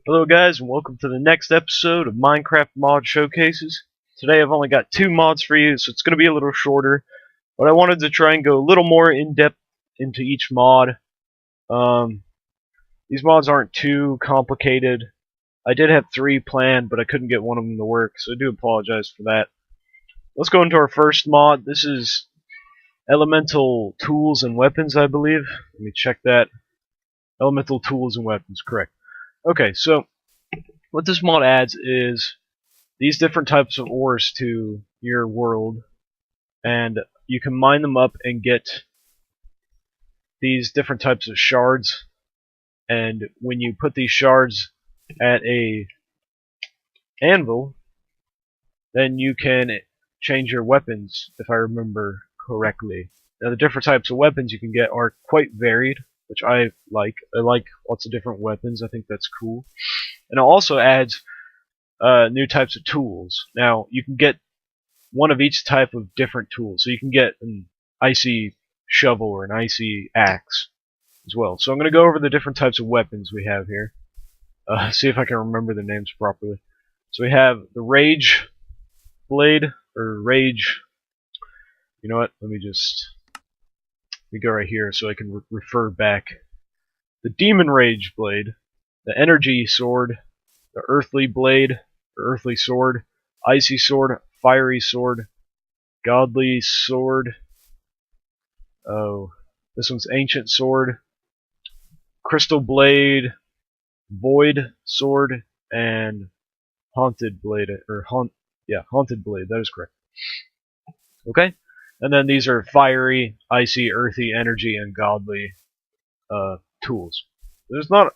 Hello guys and welcome to the next episode of Minecraft Mod Showcases. Today I've only got two mods for you, so it's going to be a little shorter, but I wanted to try and go a little more in-depth into each mod. These mods aren't too complicated. I did have three planned, but I couldn't get one of them to work, so I do apologize for that. Let's go into our first mod. This is Elemental Tools and Weapons, I believe. Let me check that. Elemental Tools and Weapons, correct. Okay, so what this mod adds is these different types of ores to your world, and you can mine them up and get these different types of shards. And when you put these shards at a anvil, then you can change your weapons, if I remember correctly. Now the different types of weapons you can get are quite varied, which I like. I like lots of different weapons. I think that's cool. And it also adds new types of tools. Now you can get one of each type of different tools. So you can get an icy shovel or an icy axe as well. So I'm going to go over the different types of weapons we have here. See if I can remember the names properly. So we have the Rage Blade, or Rage. You know what? Let me go right here so I can refer back. The Demon Rage Blade, the Energy Sword, the Earthly Blade, or Earthly Sword, Icy Sword, Fiery Sword, Godly Sword. Oh, this one's Ancient Sword, Crystal Blade, Void Sword, and Haunted Blade, or Haunted Blade. That is correct. Okay, and then these are fiery, icy, earthy, energy, and godly tools. There's not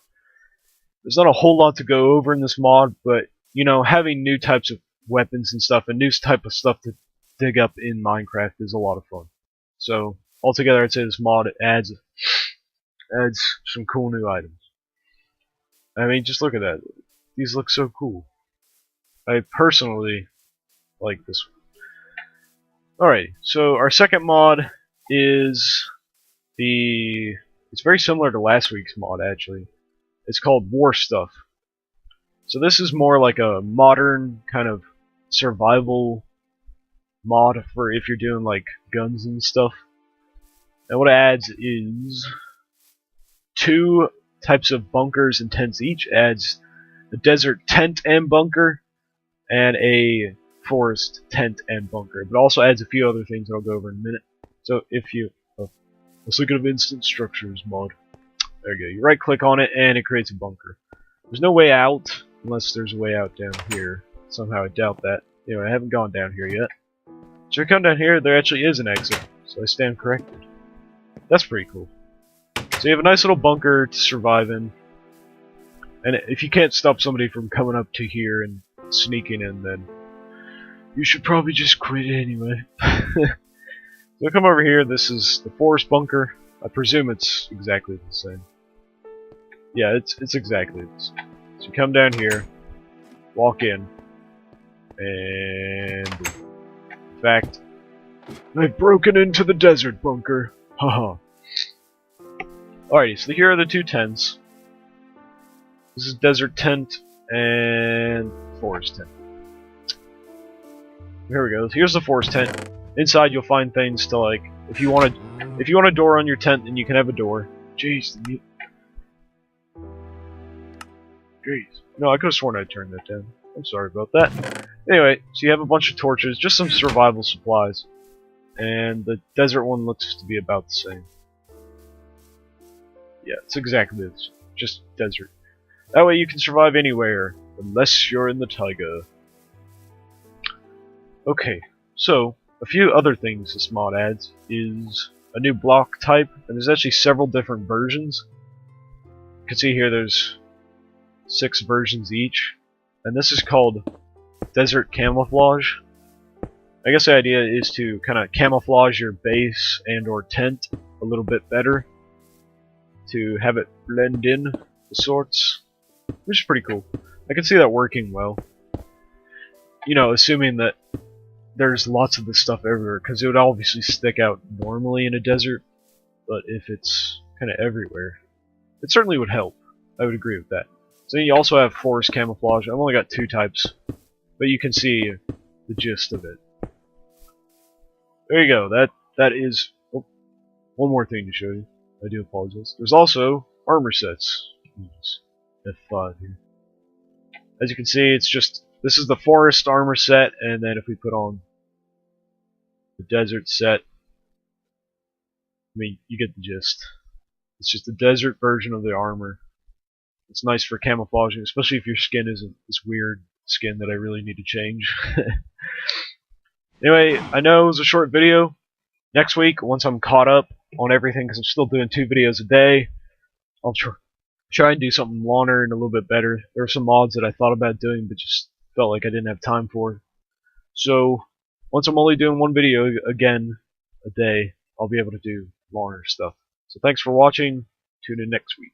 a whole lot to go over in this mod, but you know, having new types of weapons and stuff, and new type of stuff to dig up in Minecraft is a lot of fun. So altogether, I'd say this mod adds some cool new items. I mean, just look at that. These look so cool. I personally like this one. Alright, so our second mod is it's very similar to last week's mod, actually. It's called War Stuff. So this is more like a modern kind of survival mod for if you're doing like guns and stuff. And what it adds is two types of bunkers and tents each. Adds a desert tent and bunker, and a forest tent and bunker. But also adds a few other things that I'll go over in a minute. So if you let's look at Instant Structures mod. There you go. You right click on it and it creates a bunker. There's no way out unless there's a way out down here. Somehow I doubt that. Anyway, I haven't gone down here yet. So if I come down here, there actually is an exit. So I stand corrected. That's pretty cool. So you have a nice little bunker to survive in. And if you can't stop somebody from coming up to here and sneaking in, then you should probably just quit it anyway. So come over here. This is the forest bunker. I presume it's exactly the same. Yeah, it's exactly the same. So you come down here, walk in, and in fact, I've broken into the desert bunker. Haha. Alrighty, so here are the two tents. This is desert tent and forest tent. Here we go. Here's the forest tent. Inside you'll find things to like if you want a door on your tent, then you can have a door. Jeez. Jeez. No, I could have sworn I turned that down. I'm sorry about that. Anyway, so you have a bunch of torches, just some survival supplies. And the desert one looks to be about the same. Yeah, it's exactly this. Just desert. That way you can survive anywhere, unless you're in the taiga. Okay, so a few other things this mod adds is a new block type, and there's actually several different versions. You can see here there's 6 versions each, and this is called Desert Camouflage. I guess the idea is to kind of camouflage your base and or tent a little bit better, to have it blend in the sorts, which is pretty cool. I can see that working well. You know, assuming that there's lots of this stuff everywhere, because it would obviously stick out normally in a desert, but if it's kind of everywhere, it certainly would help. I would agree with that. So you also have forest camouflage. I've only got 2 types, but you can see the gist of it. There you go. That is one more thing to show you. I do apologize. There's also armor sets. F5 here. As you can see, it's just this is the forest armor set, and then if we put on the desert set, I mean, you get the gist. It's just a desert version of the armor. It's nice for camouflaging, especially if your skin isn't this weird skin that I really need to change. Anyway, I know it was a short video. Next week, once I'm caught up on everything, because I'm still doing 2 videos a day, I'll try and do something longer and a little bit better. There are some mods that I thought about doing, but just felt like I didn't have time for. So, once I'm only doing 1 video again a day, I'll be able to do longer stuff. So thanks for watching. Tune in next week.